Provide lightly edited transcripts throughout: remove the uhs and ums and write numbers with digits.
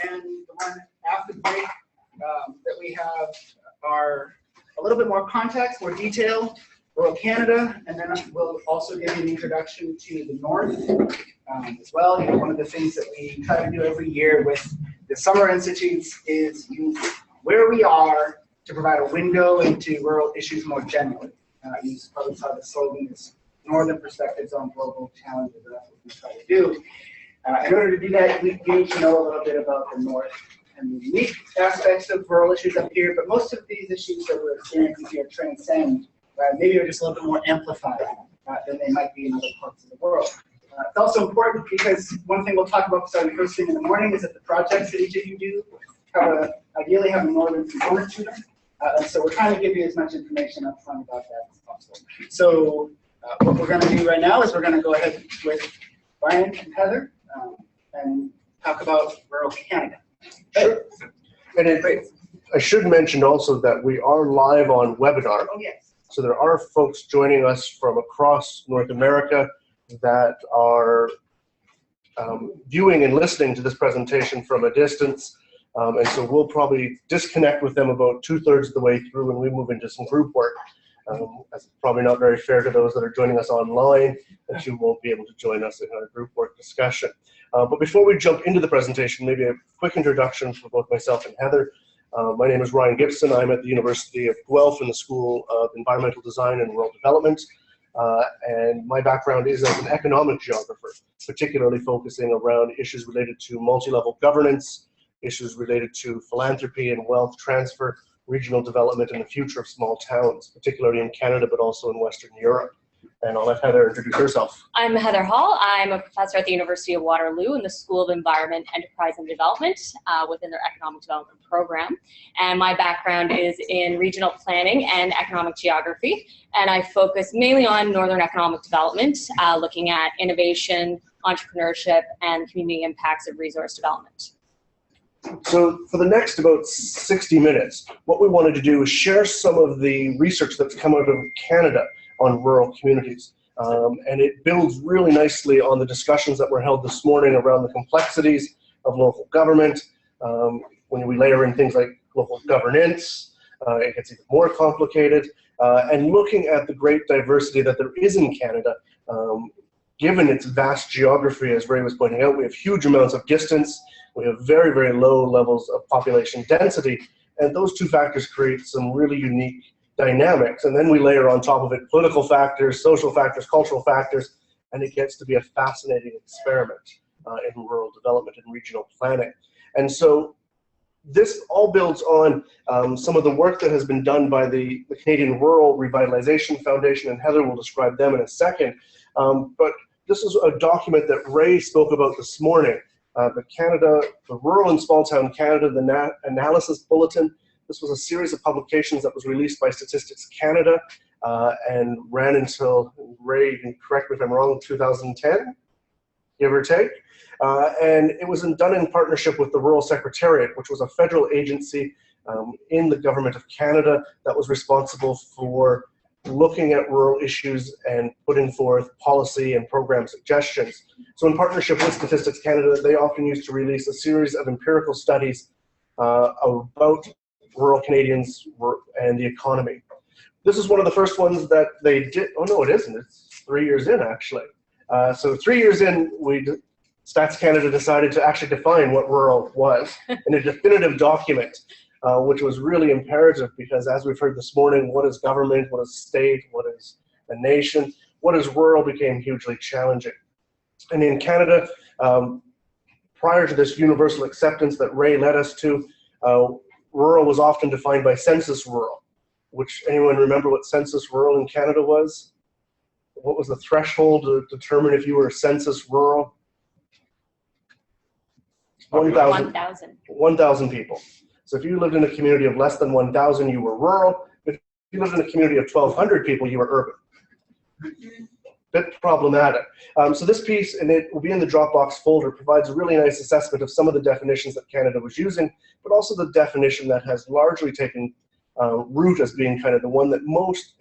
and the one after the break that we have are a little bit more context, more detail, rural Canada, and then we'll also give you an introduction to the North as well. You know, one of the things that we try to do every year with the Summer Institutes is use where we are to provide a window into rural issues more generally. You probably saw the slogan is Northern Perspectives on Global Challenges. That's what we try to do. In order to do that, we need to know a little bit about the North and the unique aspects of rural issues up here, but most of these issues that we're experiencing here transcend, maybe are just a little bit more amplified than they might be in other parts of the world. It's also important because one thing we'll talk about starting first thing in the morning is that the projects that each of you do ideally have a northern component to them. And so we're trying to give you as much information up front about that as possible. So what we're going to do right now is we're going to go ahead with Brian and Heather and talk about rural Canada. Sure. And I should mention also that we are live on webinar. Oh, yes. So there are folks joining us from across North America that are viewing and listening to this presentation from a distance. And so we'll probably disconnect with them about 2/3 of the way through when we move into some group work. That's probably not very fair to those that are joining us online, that you won't be able to join us in our group work discussion. But before we jump into the presentation, maybe a quick introduction for both myself and Heather. My name is Ryan Gibson. I'm at the University of Guelph in the School of Environmental Design and Rural Development. And my background is as an economic geographer, particularly focusing around issues related to multi-level governance, issues related to philanthropy and wealth transfer, regional development, and the future of small towns, particularly in Canada, but also in Western Europe. And I'll let Heather introduce herself. I'm Heather Hall. I'm a professor at the University of Waterloo in the School of Environment, Enterprise, and Development within their Economic Development Program. And my background is in regional planning and economic geography. And I focus mainly on Northern economic development, looking at innovation, entrepreneurship, and community impacts of resource development. So for the next about 60 minutes, what we wanted to do is share some of the research that's come out of Canada on rural communities. And it builds really nicely on the discussions that were held this morning around the complexities of local government. When we layer in things like local governance, it gets even more complicated. And looking at the great diversity that there is in Canada, given its vast geography, as Ray was pointing out, we have huge amounts of distance. We have very, very low levels of population density, and those two factors create some really unique dynamics. And then we layer on top of it political factors, social factors, cultural factors, and it gets to be a fascinating experiment in rural development and regional planning. And so this all builds on some of the work that has been done by the Canadian Rural Revitalization Foundation, and Heather will describe them in a second. But this is a document that Ray spoke about this morning. The Rural and Small Town Canada, the NAT Analysis Bulletin. This was a series of publications that was released by Statistics Canada and ran until, Ray, you can correct me if I'm wrong, 2010, give or take. And it was done in partnership with the Rural Secretariat, which was a federal agency in the Government of Canada that was responsible for looking at rural issues and putting forth policy and program suggestions. So in partnership with Statistics Canada, they often used to release a series of empirical studies about rural Canadians and the economy. This is one of the first ones that they did. Oh no, it isn't. It's 3 years in, actually. So 3 years in, Stats Canada decided to actually define what rural was in a definitive document. Which was really imperative because, as we've heard this morning, what is government, what is state, what is a nation, what is rural became hugely challenging. And in Canada, prior to this universal acceptance that Ray led us to, rural was often defined by census rural, which anyone remember what census rural in Canada was? What was the threshold to determine if you were census rural? 1,000 people. So if you lived in a community of less than 1,000, you were rural. If you lived in a community of 1,200 people, you were urban. Bit problematic. So this piece, and it will be in the Dropbox folder, provides a really nice assessment of some of the definitions that Canada was using, but also the definition that has largely taken root as being kind of the one that most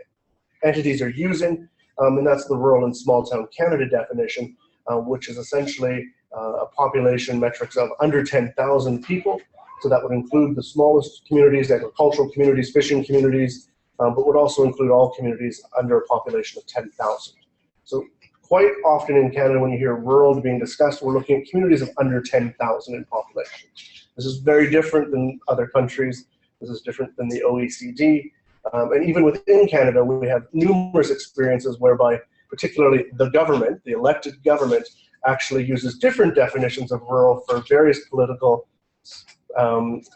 entities are using, and that's the Rural and Small Town Canada definition, which is essentially a population metrics of under 10,000 people. So that would include the smallest communities, agricultural communities, fishing communities, but would also include all communities under a population of 10,000. So quite often in Canada, when you hear rural being discussed, we're looking at communities of under 10,000 in population. This is very different than other countries. This is different than the OECD. And even within Canada, we have numerous experiences whereby particularly the government, the elected government, actually uses different definitions of rural for various political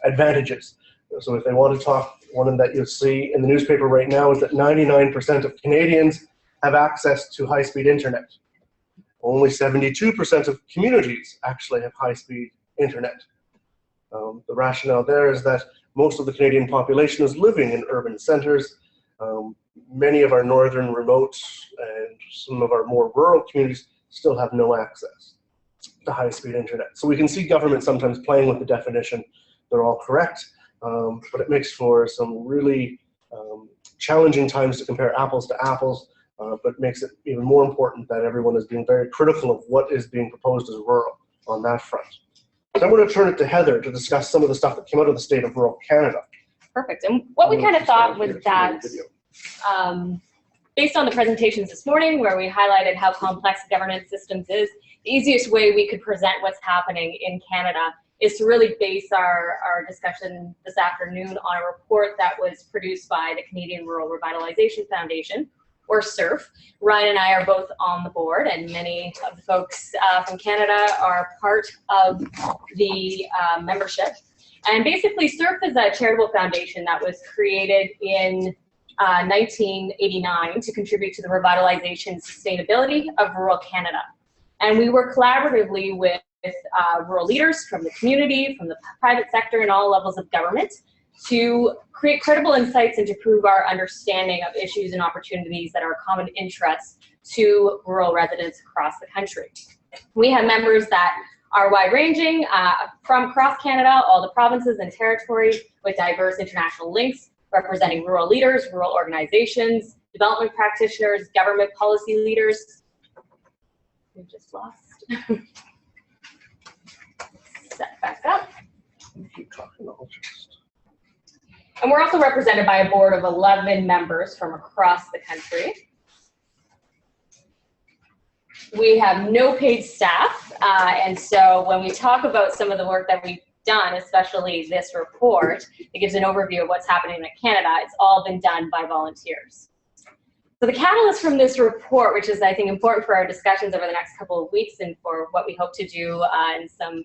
advantages. So if they want to talk, one that you'll see in the newspaper right now is that 99% of Canadians have access to high-speed internet. Only 72% of communities actually have high-speed internet. The rationale there is that most of the Canadian population is living in urban centers. Many of our northern, remote, and some of our more rural communities still have no access to high-speed internet. So we can see government sometimes playing with the definition. They're all correct, but it makes for some really challenging times to compare apples to apples, but makes it even more important that everyone is being very critical of what is being proposed as rural on that front. So I'm going to turn it to Heather to discuss some of the stuff that came out of the state of rural Canada. Perfect. And what we kind of thought was that, based on the presentations this morning, where we highlighted how complex governance systems is, the easiest way we could present what's happening in Canada is to really base our discussion this afternoon on a report that was produced by the Canadian Rural Revitalization Foundation, or CIRF. Ryan and I are both on the board, and many of the folks from Canada are part of the membership. And basically, CIRF is a charitable foundation that was created in 1989 to contribute to the revitalization and sustainability of rural Canada. And we work collaboratively with rural leaders from the community, from the private sector, and all levels of government to create credible insights and to prove our understanding of issues and opportunities that are of common interest to rural residents across the country. We have members that are wide-ranging from across Canada, all the provinces and territories, with diverse international links, representing rural leaders, rural organizations, development practitioners, government policy leaders. We just lost. Set back up. Keep talking, I'll just... And we're also represented by a board of 11 members from across the country. We have no paid staff, and so when we talk about some of the work that we've done, especially this report, it gives an overview of what's happening in Canada. It's all been done by volunteers. So the catalyst from this report, which is I think important for our discussions over the next couple of weeks and for what we hope to do in some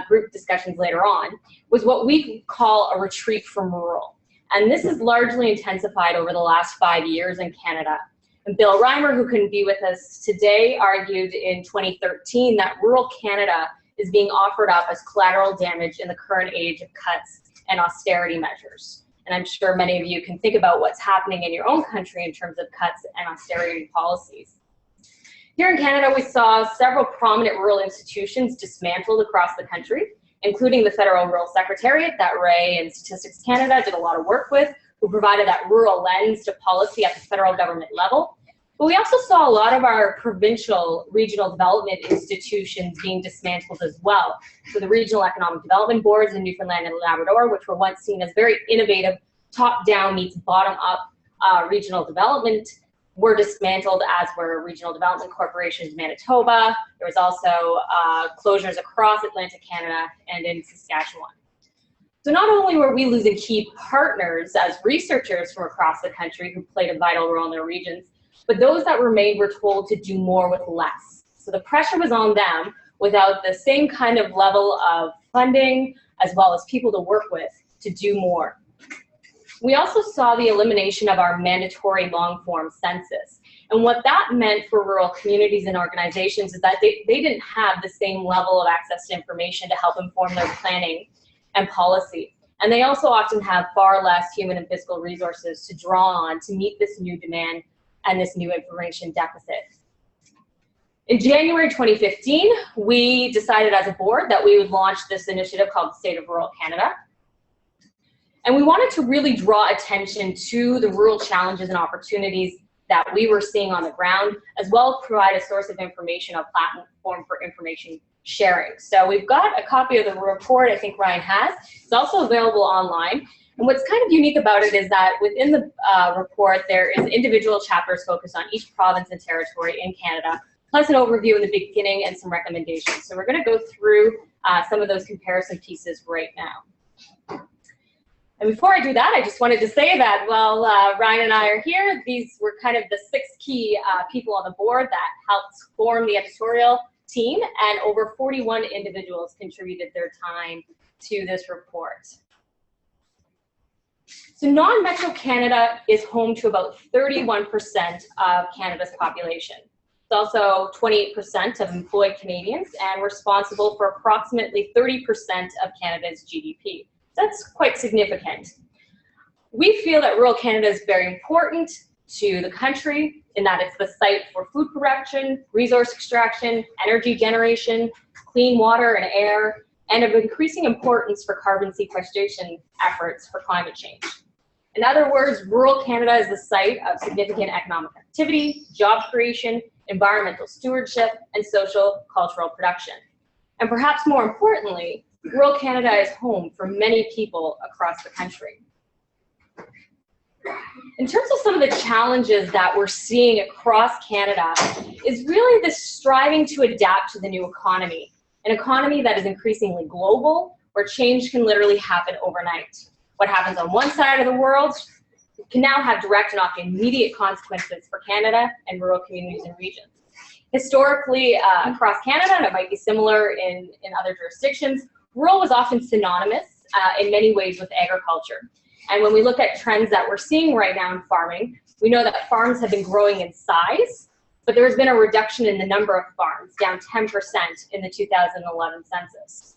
group discussions later on, was what we call a retreat from rural. And this is largely intensified over the last 5 years in Canada. And Bill Reimer, who couldn't be with us today, argued in 2013 that rural Canada is being offered up as collateral damage in the current age of cuts and austerity measures. And I'm sure many of you can think about what's happening in your own country in terms of cuts and austerity policies. Here in Canada, we saw several prominent rural institutions dismantled across the country, including the Federal Rural Secretariat that Ray and Statistics Canada did a lot of work with, who provided that rural lens to policy at the federal government level. But we also saw a lot of our provincial regional development institutions being dismantled as well. So the regional economic development boards in Newfoundland and Labrador, which were once seen as very innovative, top-down meets bottom-up regional development, were dismantled, as were regional development corporations in Manitoba. There was also closures across Atlantic Canada and in Saskatchewan. So not only were we losing key partners as researchers from across the country who played a vital role in their regions, but those that remained were told to do more with less. So the pressure was on them without the same kind of level of funding as well as people to work with to do more. We also saw the elimination of our mandatory long-form census. And what that meant for rural communities and organizations is that they didn't have the same level of access to information to help inform their planning and policy. And they also often have far less human and physical resources to draw on to meet this new demand and this new information deficit. In January 2015, we decided as a board that we would launch this initiative called the State of Rural Canada. And we wanted to really draw attention to the rural challenges and opportunities that we were seeing on the ground, as well as provide a source of information, a platform for information sharing. So we've got a copy of the report I think Ryan has. It's also available online. And what's kind of unique about it is that within the report, there is individual chapters focused on each province and territory in Canada, plus an overview in the beginning and some recommendations. So we're going to go through some of those comparison pieces right now. And before I do that, I just wanted to say that while Ryan and I are here, these were kind of the 6 key people on the board that helped form the editorial team, and over 41 individuals contributed their time to this report. So non-metro Canada is home to about 31% of Canada's population. It's also 28% of employed Canadians and responsible for approximately 30% of Canada's GDP. That's quite significant. We feel that rural Canada is very important to the country in that it's the site for food production, resource extraction, energy generation, clean water and air, and of increasing importance for carbon sequestration efforts for climate change. In other words, rural Canada is the site of significant economic activity, job creation, environmental stewardship, and social cultural production. And perhaps more importantly, rural Canada is home for many people across the country. In terms of some of the challenges that we're seeing across Canada is really this striving to adapt to the new economy, an economy that is increasingly global, where change can literally happen overnight. What happens on one side of the world can now have direct and often immediate consequences for Canada and rural communities and regions. Historically, across Canada, and it might be similar in other jurisdictions, rural was often synonymous in many ways with agriculture. And when we look at trends that we're seeing right now in farming, we know that farms have been growing in size, but there has been a reduction in the number of farms, down 10% in the 2011 census.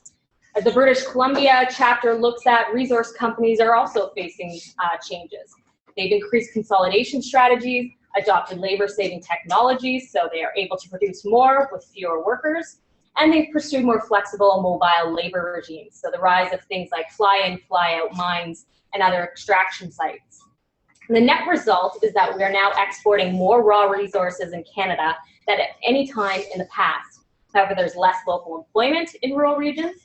As the British Columbia chapter looks at, resource companies are also facing changes. They've increased consolidation strategies, adopted labor-saving technologies, so they are able to produce more with fewer workers, and they've pursued more flexible mobile labor regimes, so the rise of things like fly-in, fly-out mines and other extraction sites. And the net result is that we are now exporting more raw resources in Canada than at any time in the past. However, there's less local employment in rural regions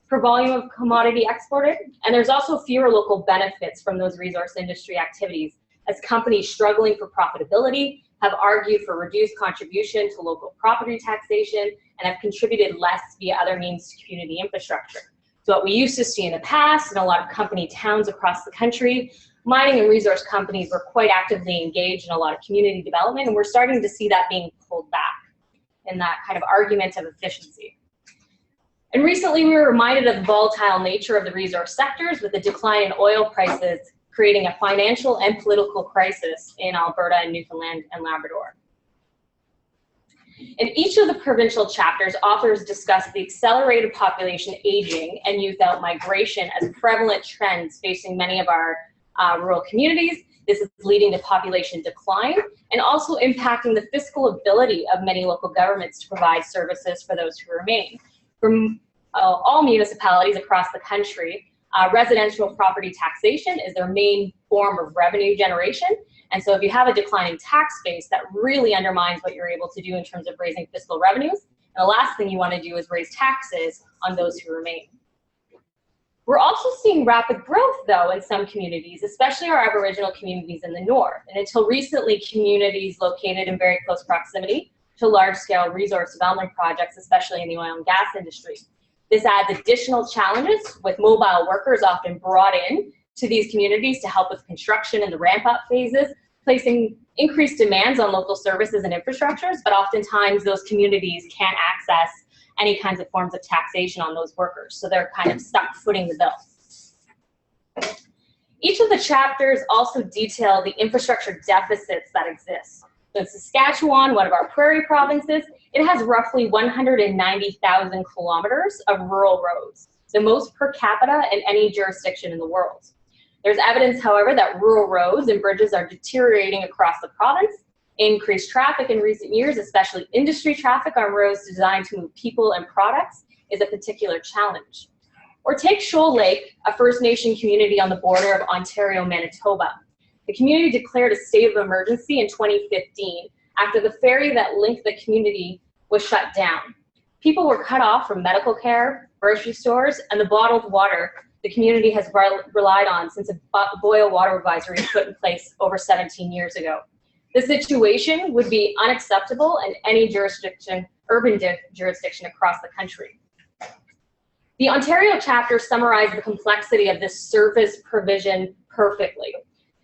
per volume of commodity exported, and there's also fewer local benefits from those resource industry activities, as companies struggling for profitability have argued for reduced contribution to local property taxation and have contributed less via other means to community infrastructure. So what we used to see in the past in a lot of company towns across the country, mining and resource companies were quite actively engaged in a lot of community development, and we're starting to see that being pulled back in that kind of argument of efficiency. And recently we were reminded of the volatile nature of the resource sectors, with the decline in oil prices creating a financial and political crisis in Alberta and Newfoundland and Labrador. In each of the provincial chapters, authors discuss the accelerated population aging and youth out migration as prevalent trends facing many of our rural communities. This is leading to population decline and also impacting the fiscal ability of many local governments to provide services for those who remain. From all municipalities across the country, residential property taxation is their main form of revenue generation. And so if you have a declining tax base, that really undermines what you're able to do in terms of raising fiscal revenues. And the last thing you want to do is raise taxes on those who remain. We're also seeing rapid growth, though, in some communities, especially our Aboriginal communities in the north. And until recently, communities located in very close proximity to large-scale resource development projects, especially in the oil and gas industry. This adds additional challenges, with mobile workers often brought in to these communities to help with construction and the ramp-up phases, placing increased demands on local services and infrastructures, but oftentimes those communities can't access any kinds of forms of taxation on those workers, so they're kind of stuck footing the bill. Each of the chapters also detail the infrastructure deficits that exist. So in Saskatchewan, one of our prairie provinces, it has roughly 190,000 kilometers of rural roads, the most per capita in any jurisdiction in the world. There's evidence, however, that rural roads and bridges are deteriorating across the province. Increased traffic in recent years, especially industry traffic on roads designed to move people and products, is a particular challenge. Or take Shoal Lake, a First Nation community on the border of Ontario, Manitoba. The community declared a state of emergency in 2015 after the ferry that linked the community was shut down. People were cut off from medical care, grocery stores, and the bottled water the community has relied on since a boil water advisory was put in place over 17 years ago. The situation would be unacceptable in any jurisdiction, urban jurisdiction across the country. The Ontario chapter summarized the complexity of this service provision perfectly.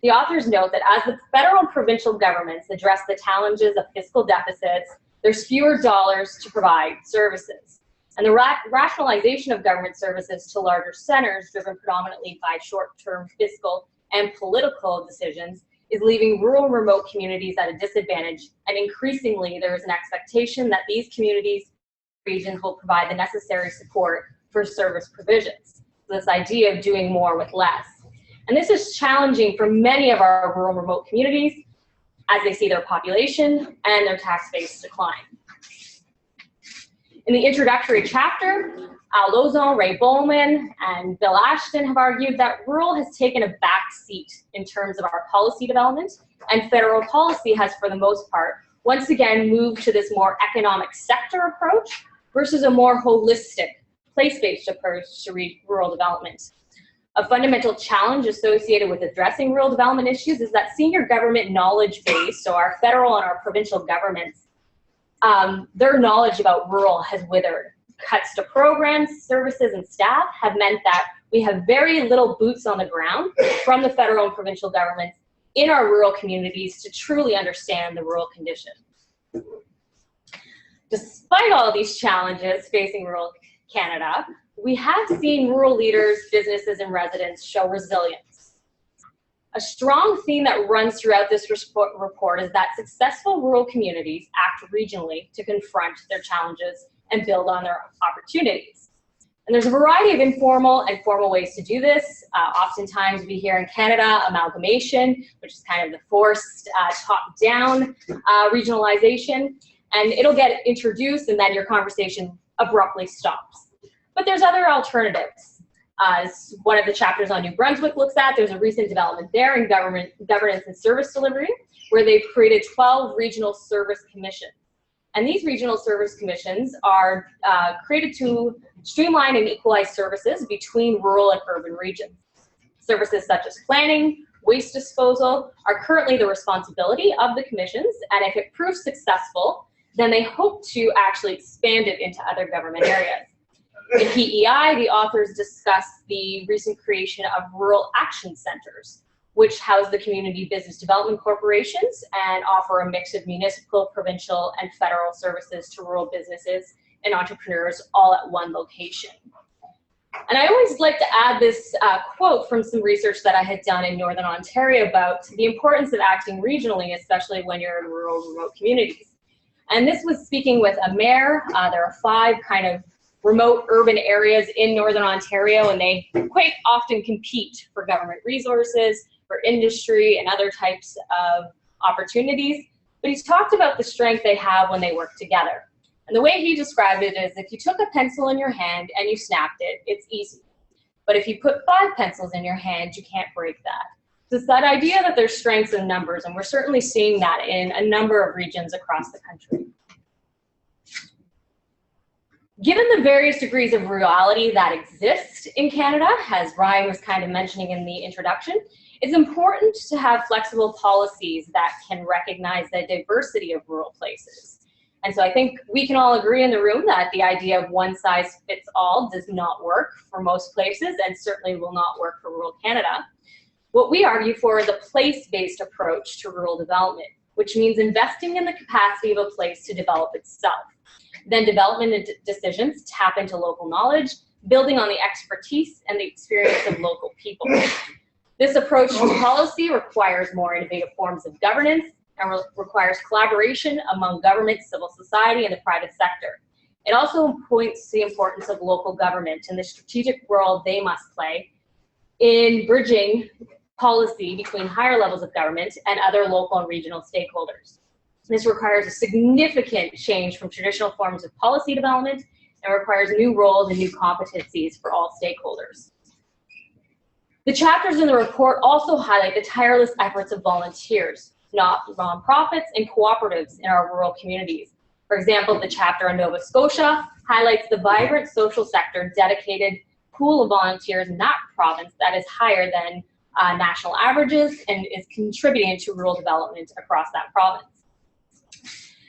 The authors note that as the federal and provincial governments address the challenges of fiscal deficits, there's fewer dollars to provide services. And the rationalization of government services to larger centers, driven predominantly by short-term fiscal and political decisions, is leaving rural and remote communities at a disadvantage. And increasingly, there is an expectation that these communities, regions will provide the necessary support for service provisions. So this idea of doing more with less. And this is challenging for many of our rural and remote communities as they see their population and their tax base decline. In the introductory chapter, Al Lozon, Ray Bowman, and Bill Ashton have argued that rural has taken a back seat in terms of our policy development, and federal policy has, for the most part, once again moved to this more economic sector approach versus a more holistic, place-based approach to rural development. A fundamental challenge associated with addressing rural development issues is that senior government knowledge base, so our federal and our provincial governments, their knowledge about rural has withered. Cuts to programs, services, and staff have meant that we have very little boots on the ground from the federal and provincial governments in our rural communities to truly understand the rural condition. Despite all of these challenges facing rural Canada, we have seen rural leaders, businesses, and residents show resilience. A strong theme that runs throughout this report is that successful rural communities act regionally to confront their challenges and build on their opportunities. And there's a variety of informal and formal ways to do this. Oftentimes we hear in Canada amalgamation, which is kind of the forced top-down regionalization, and it'll get introduced and then your conversation abruptly stops. But there's other alternatives. As one of the chapters on New Brunswick looks at, there's a recent development there in governance and service delivery, where they've created 12 regional service commissions. And these regional service commissions are created to streamline and equalize services between rural and urban regions. Services such as planning, waste disposal are currently the responsibility of the commissions, and if it proves successful, then they hope to actually expand it into other government areas. In PEI, the authors discuss the recent creation of rural action centers, which house the community business development corporations and offer a mix of municipal, provincial, and federal services to rural businesses and entrepreneurs all at one location. And I always like to add this quote from some research that I had done in Northern Ontario about the importance of acting regionally, especially when you're in rural, remote communities. And this was speaking with a mayor. There are 5 kind of remote urban areas in Northern Ontario, and they quite often compete for government resources, for industry, and other types of opportunities. But he's talked about the strength they have when they work together. And the way he described it is, if you took a pencil in your hand and you snapped it, it's easy. But if you put 5 pencils in your hand, you can't break that. So it's that idea that there's strengths in numbers, and we're certainly seeing that in a number of regions across the country. Given the various degrees of rurality that exist in Canada, as Ryan was kind of mentioning in the introduction, it's important to have flexible policies that can recognize the diversity of rural places. And so I think we can all agree in the room that the idea of one size fits all does not work for most places, and certainly will not work for rural Canada. What we argue for is a place-based approach to rural development, which means investing in the capacity of a place to develop itself. Then development decisions tap into local knowledge, building on the expertise and the experience of local people. This approach to policy requires more innovative forms of governance and requires collaboration among government, civil society, and the private sector. It also points to the importance of local government and the strategic role they must play in bridging policy between higher levels of government and other local and regional stakeholders. This requires a significant change from traditional forms of policy development and requires new roles and new competencies for all stakeholders. The chapters in the report also highlight the tireless efforts of volunteers, nonprofits, and cooperatives in our rural communities, For example, the chapter on Nova Scotia highlights the vibrant social sector dedicated pool of volunteers in that province that is higher than national averages and is contributing to rural development across that province.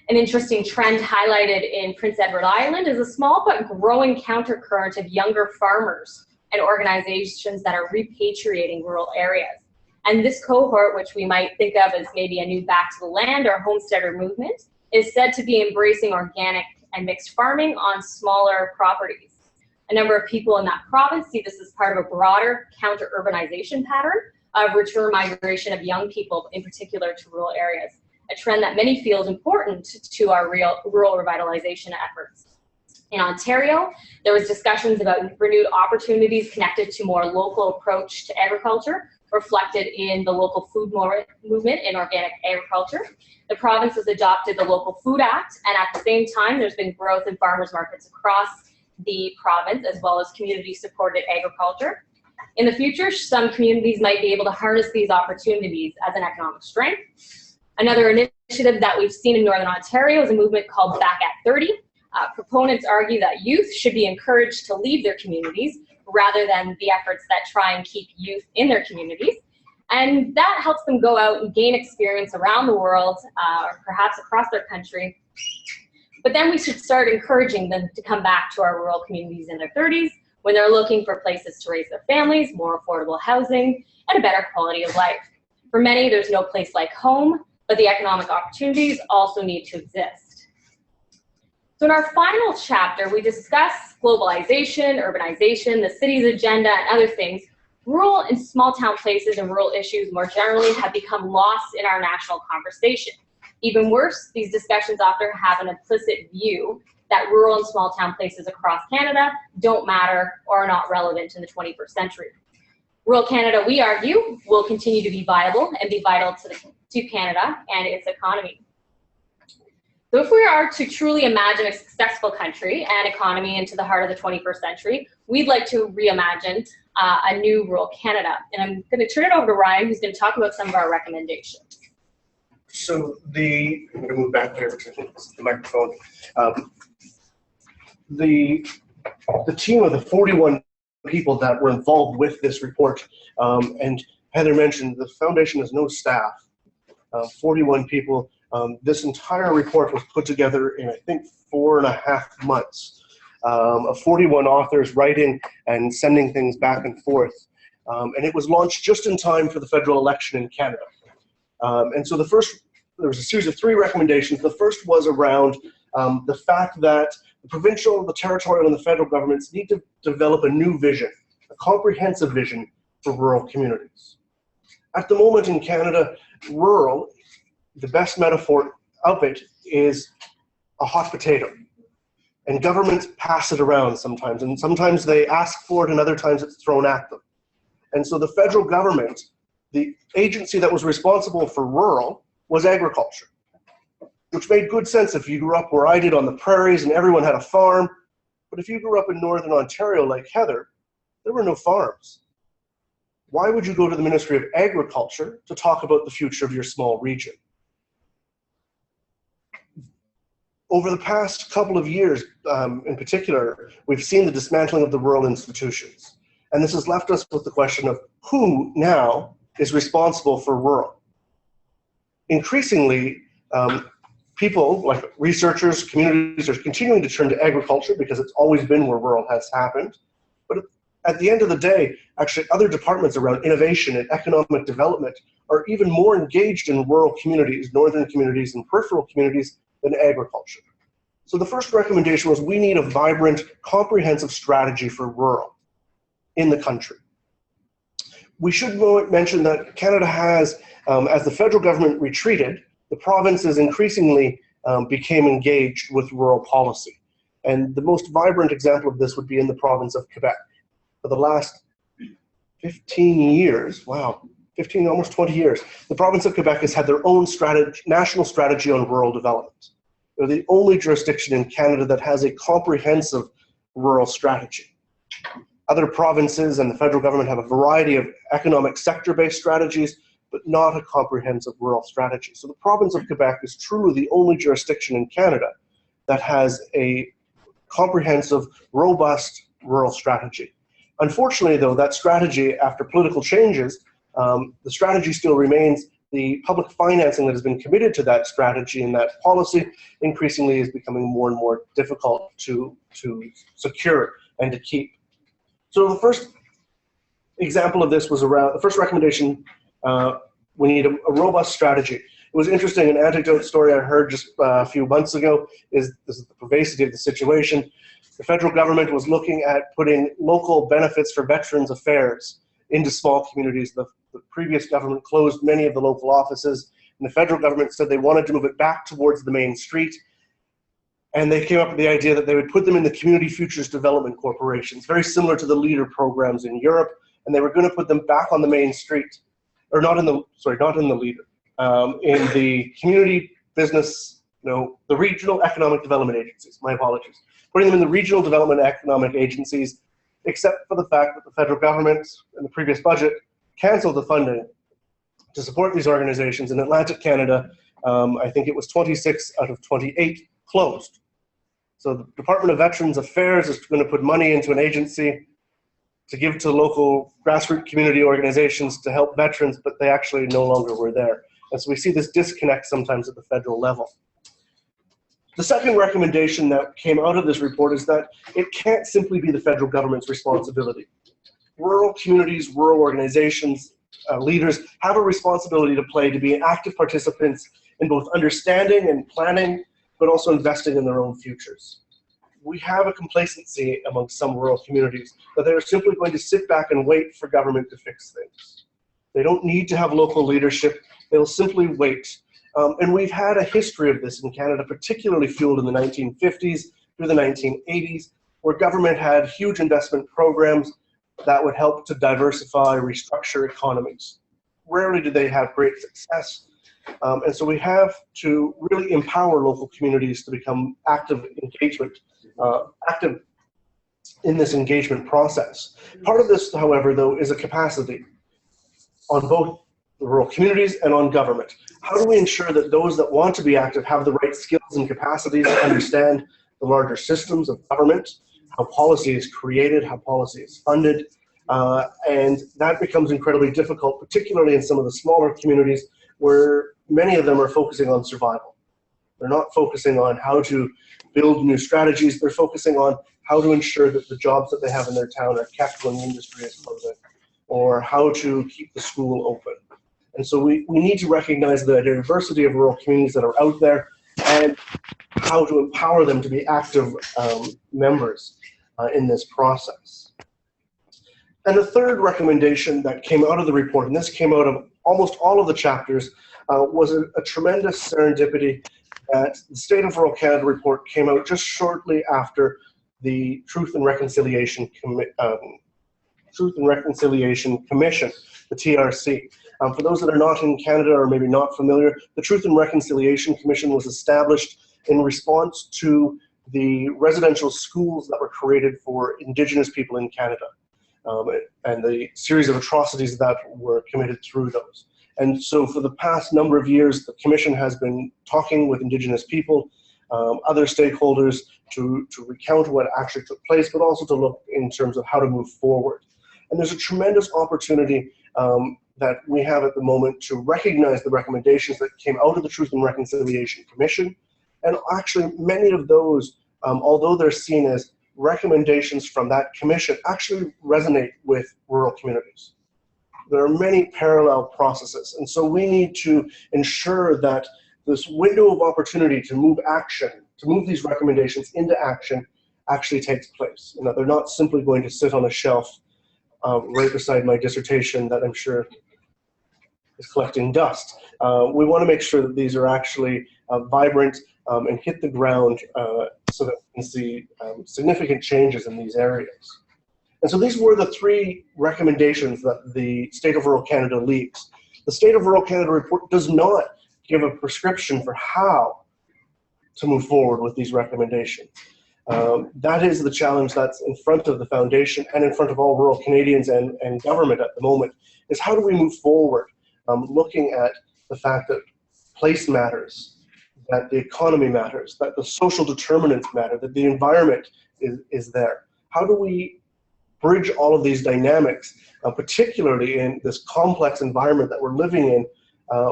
An interesting trend highlighted in Prince Edward Island is a small but growing countercurrent of younger farmers and organizations that are repatriating rural areas. And this cohort, which we might think of as maybe a new back to the land or homesteader movement, is said to be embracing organic and mixed farming on smaller properties. A number of people in that province see this as part of a broader counter-urbanization pattern of return migration of young people, in particular to rural areas, a trend that many feel is important to our rural revitalization efforts. In Ontario, there was discussions about renewed opportunities connected to more local approach to agriculture, reflected in the local food movement in organic agriculture. The province has adopted the Local Food Act, and at the same time, there's been growth in farmers markets across the province, as well as community-supported agriculture. In the future, some communities might be able to harness these opportunities as an economic strength. Another initiative that we've seen in Northern Ontario is a movement called Back at 30. Proponents argue that youth should be encouraged to leave their communities rather than the efforts that try and keep youth in their communities. And that helps them go out and gain experience around the world, or perhaps across their country. But then we should start encouraging them to come back to our rural communities in their 30s when they're looking for places to raise their families, more affordable housing, and a better quality of life. For many, there's no place like home, but the economic opportunities also need to exist. So in our final chapter, we discuss globalization, urbanization, the city's agenda, and other things. Rural and small town places and rural issues more generally have become lost in our national conversation. Even worse, these discussions often have an implicit view that rural and small town places across Canada don't matter or are not relevant in the 21st century. Rural Canada, we argue, will continue to be viable and be vital to Canada and its economy. So if we are to truly imagine a successful country and economy into the heart of the 21st century, we'd like to reimagine a new rural Canada. And I'm going to turn it over to Ryan, who's going to talk about some of our recommendations. So I'm going to move back there because I think it's the microphone. The team of the 41 people that were involved with this report, and Heather mentioned the foundation has no staff, 41 people. This entire report was put together in, I think, 4.5 months of 41 authors writing and sending things back and forth. And it was launched just in time for the federal election in Canada. And so there was a series of 3 recommendations. The first was around the fact that the provincial, the territorial, and the federal governments need to develop a new vision, a comprehensive vision for rural communities. At the moment in Canada, rural, the best metaphor of it is a hot potato. And governments pass it around sometimes, and sometimes they ask for it, and other times it's thrown at them. And so the federal government, the agency that was responsible for rural, was agriculture, which made good sense if you grew up where I did on the prairies and everyone had a farm. But if you grew up in Northern Ontario like Heather, there were no farms. Why would you go to the Ministry of Agriculture to talk about the future of your small region? Over the past couple of years, in particular, we've seen the dismantling of the rural institutions. And this has left us with the question of who now is responsible for rural. Increasingly, people like researchers, communities are continuing to turn to agriculture because it's always been where rural has happened. But at the end of the day, actually other departments around innovation and economic development are even more engaged in rural communities, northern communities, and peripheral communities than agriculture. So the first recommendation was we need a vibrant, comprehensive strategy for rural in the country. We should mention that Canada has, as the federal government retreated, the provinces increasingly became engaged with rural policy. And the most vibrant example of this would be in the province of Quebec. For the last 15 years, wow, 15, almost 20 years, the province of Quebec has had their own national strategy on rural development. They're the only jurisdiction in Canada that has a comprehensive rural strategy. Other provinces and the federal government have a variety of economic sector-based strategies, but not a comprehensive rural strategy. So the province of Quebec is truly the only jurisdiction in Canada that has a comprehensive, robust rural strategy. Unfortunately, though, that strategy, after political changes, the strategy still remains. The public financing that has been committed to that strategy and that policy increasingly is becoming more and more difficult to secure and to keep. So the first example of this was around, the first recommendation, we need a robust strategy. It was interesting, an anecdote story I heard just a few months ago is the pervasivity of the situation. The federal government was looking at putting local benefits for Veterans Affairs into small communities. The previous government closed many of the local offices, and the federal government said they wanted to move it back towards the main street. And they came up with the idea that they would put them in the Community Futures Development Corporations, very similar to the LEADER programs in Europe, and they were going to put them back on the main street, or not in the LEADER, in the community business, the regional economic development agencies, my apologies. Putting them in the regional development economic agencies, except for the fact that the federal government in the previous budget canceled the funding to support these organizations. In Atlantic Canada, I think it was 26 out of 28 closed. So the Department of Veterans Affairs is going to put money into an agency to give to local grassroots community organizations to help veterans, but they actually no longer were there. And so we see this disconnect sometimes at the federal level. The second recommendation that came out of this report is that it can't simply be the federal government's responsibility. Rural communities, rural organizations, leaders have a responsibility to play to be active participants in both understanding and planning, but also investing in their own futures. We have a complacency among some rural communities that they are simply going to sit back and wait for government to fix things. They don't need to have local leadership, they'll simply wait. And we've had a history of this in Canada, particularly fueled in the 1950s through the 1980s, where government had huge investment programs that would help to diversify, restructure economies. Rarely do they have great success. And so we have to really empower local communities to become active in this engagement process. Part of this, however, though, is a capacity on both the rural communities and on government. How do we ensure that those that want to be active have the right skills and capacities to understand the larger systems of government, how policy is created, how policy is funded, and that becomes incredibly difficult, particularly in some of the smaller communities where many of them are focusing on survival. They're not focusing on how to build new strategies, they're focusing on how to ensure that the jobs that they have in their town are kept when the industry is closing, or how to keep the school open. And so we need to recognize the diversity of rural communities that are out there and how to empower them to be active members in this process. And the third recommendation that came out of the report, and this came out of almost all of the chapters, was a tremendous serendipity that the State of Rural Canada report came out just shortly after the Truth and Reconciliation Commission, the TRC. For those that are not in Canada or maybe not familiar, the Truth and Reconciliation Commission was established in response to the residential schools that were created for Indigenous people in Canada, and the series of atrocities that were committed through those. And so for the past number of years, the Commission has been talking with Indigenous people, other stakeholders to recount what actually took place, but also to look in terms of how to move forward. And there's a tremendous opportunity that we have at the moment to recognize the recommendations that came out of the Truth and Reconciliation Commission. And actually many of those, although they're seen as recommendations from that commission, actually resonate with rural communities. There are many parallel processes. And so we need to ensure that this window of opportunity to move action, to move these recommendations into action, actually takes place. And that they're not simply going to sit on a shelf right beside my dissertation that I'm sure is collecting dust. We want to make sure that these are actually vibrant and hit the ground so that we can see significant changes in these areas. And so these were the three recommendations that the State of Rural Canada leaves. The State of Rural Canada report does not give a prescription for how to move forward with these recommendations. That is the challenge that's in front of the Foundation and in front of all rural Canadians and government at the moment, is how do we move forward looking at the fact that place matters, that the economy matters, that the social determinants matter, that the environment is there. How do we bridge all of these dynamics, particularly in this complex environment that we're living in,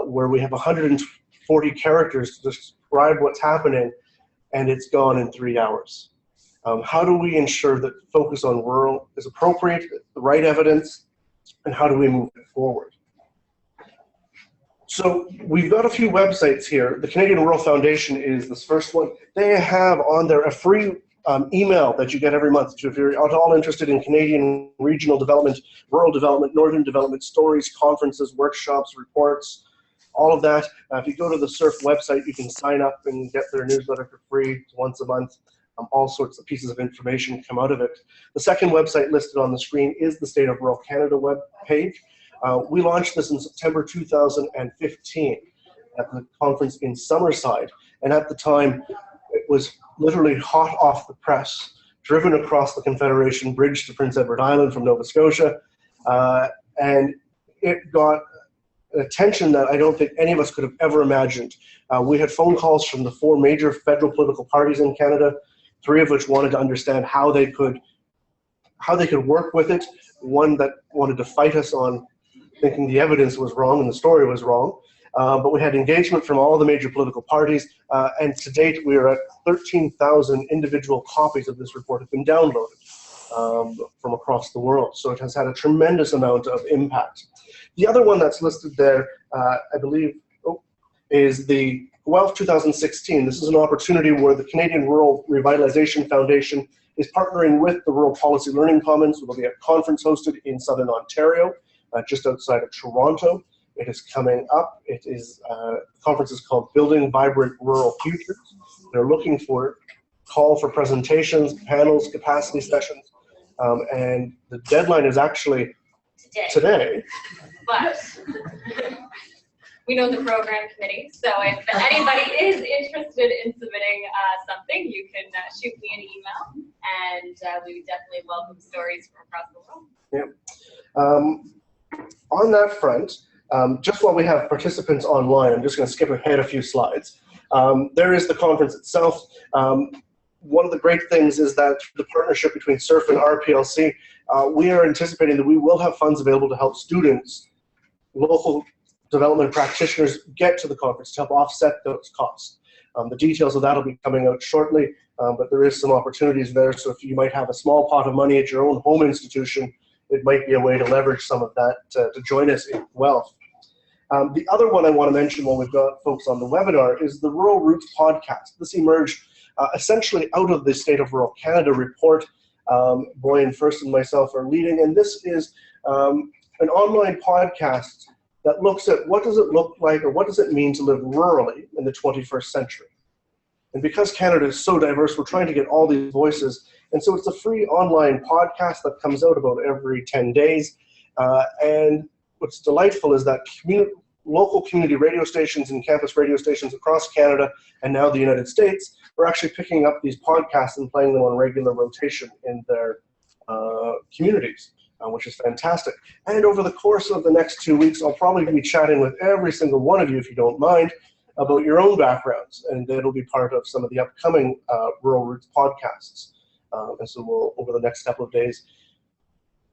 where we have 140 characters to describe what's happening, and it's gone in 3 hours? How do we ensure that focus on rural is appropriate, the right evidence, and how do we move it forward? So we've got a few websites here. The Canadian Rural Foundation is this first one. They have on there a free email that you get every month. So if you're at all interested in Canadian regional development, rural development, northern development, stories, conferences, workshops, reports, all of that, if you go to the SURF website, you can sign up and get their newsletter for free once a month. All sorts of pieces of information come out of it. The second website listed on the screen is the State of Rural Canada web page. We launched this in September 2015 at the conference in Summerside, and at the time it was literally hot off the press, driven across the Confederation Bridge to Prince Edward Island from Nova Scotia, and it got attention that I don't think any of us could have ever imagined. We had phone calls from the 4 major federal political parties in Canada, 3 of which wanted to understand how they could work with it, one that wanted to fight us on thinking the evidence was wrong and the story was wrong. But we had engagement from all the major political parties, and to date we are at 13,000 individual copies of this report have been downloaded from across the world. So it has had a tremendous amount of impact. The other one that's listed there, I believe, is the Guelph 2016. This is an opportunity where the Canadian Rural Revitalization Foundation is partnering with the Rural Policy Learning Commons. There will be a conference hosted in Southern Ontario, just outside of Toronto. It is coming up. It is, the conference is called Building Vibrant Rural Futures. They're looking for call for presentations, panels, capacity sessions, and the deadline is actually today. But we know the program committee, so if anybody is interested in submitting something, you can shoot me an email, and we would definitely welcome stories from across the world. Yeah. On that front, just while we have participants online, I'm just going to skip ahead a few slides. There is the conference itself. One of the great things is that the partnership between SURF and RPLC, we are anticipating that we will have funds available to help students, local development practitioners get to the conference to help offset those costs. The details of that will be coming out shortly, but there is some opportunities there. So if you might have a small pot of money at your own home institution, it might be a way to leverage some of that to join us in Guelph. The other one I want to mention while we've got folks on the webinar is the Rural Roots podcast. This emerged essentially out of the State of Rural Canada report. Boyan First and myself are leading, and this is an online podcast that looks at what does it look like or what does it mean to live rurally in the 21st century. And because Canada is so diverse, we're trying to get all these voices. And so it's a free online podcast that comes out about every 10 days. And what's delightful is that local community radio stations and campus radio stations across Canada and now the United States are actually picking up these podcasts and playing them on regular rotation in their communities, which is fantastic. And over the course of the next 2 weeks, I'll probably be chatting with every single one of you, if you don't mind, about your own backgrounds. And it'll be part of some of the upcoming Rural Roots podcasts. And so we'll, over the next couple of days,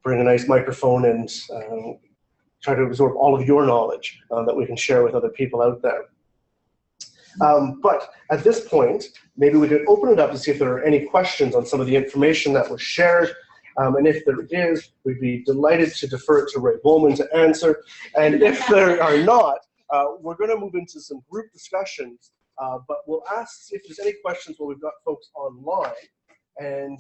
bring a nice microphone and try to absorb all of your knowledge that we can share with other people out there. But at this point, maybe we could open it up to see if there are any questions on some of the information that was shared. And if there is, we'd be delighted to defer it to Ray Bowman to answer. And if there are not, we're going to move into some group discussions. But we'll ask if there's any questions while we've got folks online. And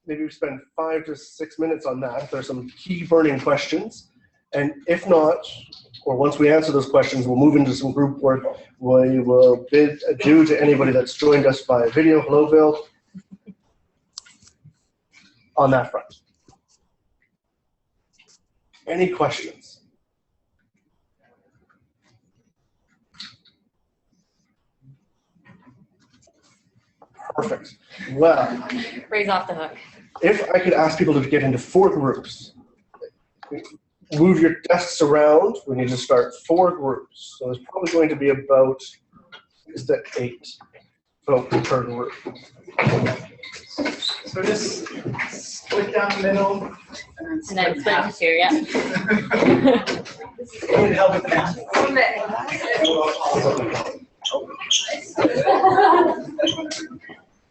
maybe we spend 5 to 6 minutes on that if there's some key burning questions. And if not, or once we answer those questions, we'll move into some group work. We will bid adieu to anybody that's joined us by video. Hello, Bill. On that front. Any questions? Perfect. Well, Ray's off the hook. if I could ask people to get into 4 groups, move your desks around. We need to start 4 groups. So there's probably going to be about Just at 8. So per group. So just split down the middle and And then then split to 2, yeah. Need help with that.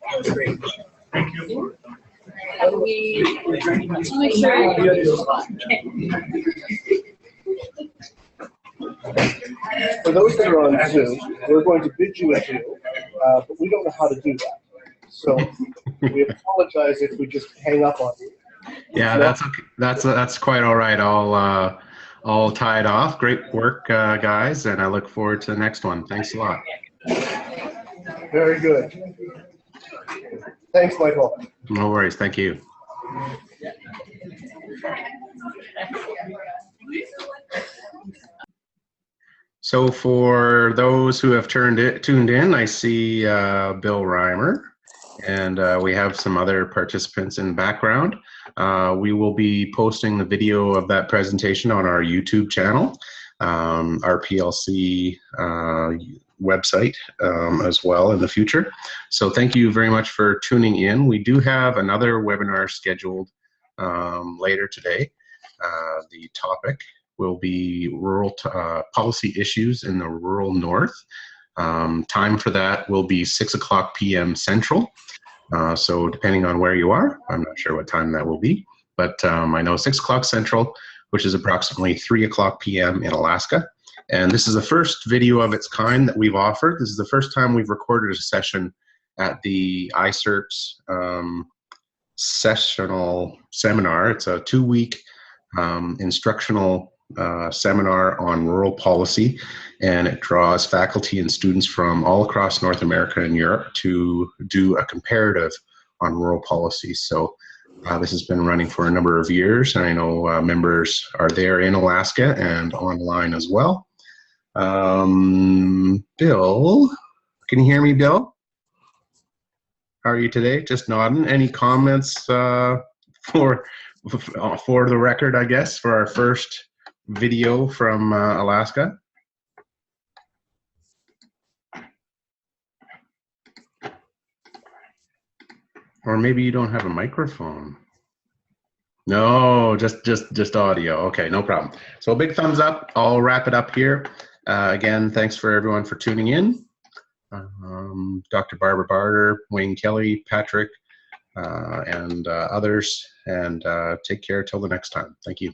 That was great. Have we make For those that are on Zoom, we're going to bid you adieu, but we don't know how to do that. So we apologize if we just hang up on you. Yeah, that's okay. That's quite all right. All tied off. Great work, guys, and I look forward to the next one. Thanks a lot. Very good. Thanks, Michael. No worries. Thank you. So for those who have tuned in, I see Bill Reimer, and we have some other participants in the background. We will be posting the video of that presentation on our YouTube channel, our PLC website as well in the future. So thank you very much for tuning in. We do have another webinar scheduled later today. The topic will be rural policy issues in the rural north. Time for that will be 6:00 p.m. Central. So depending on where you are, I'm not sure what time that will be, but I know 6:00 Central, which is approximately 3:00 p.m. in Alaska. And this is the first video of its kind that we've offered. This is the first time we've recorded a session at the ICRPS sessional seminar. It's a 2-week instructional seminar on rural policy, and it draws faculty and students from all across North America and Europe to do a comparative on rural policy. So this has been running for a number of years, and I know members are there in Alaska and online as well. Bill, can you hear me, Bill? How are you today? Just nodding. Any comments for the record, I guess, for our first video from Alaska? Or maybe you don't have a microphone. No, just audio. Okay, no problem. So a big thumbs up. I'll wrap it up here. Again, thanks for everyone for tuning in. Dr. Barbara Barter, Wayne Kelly, Patrick, and others. And take care till the next time. Thank you.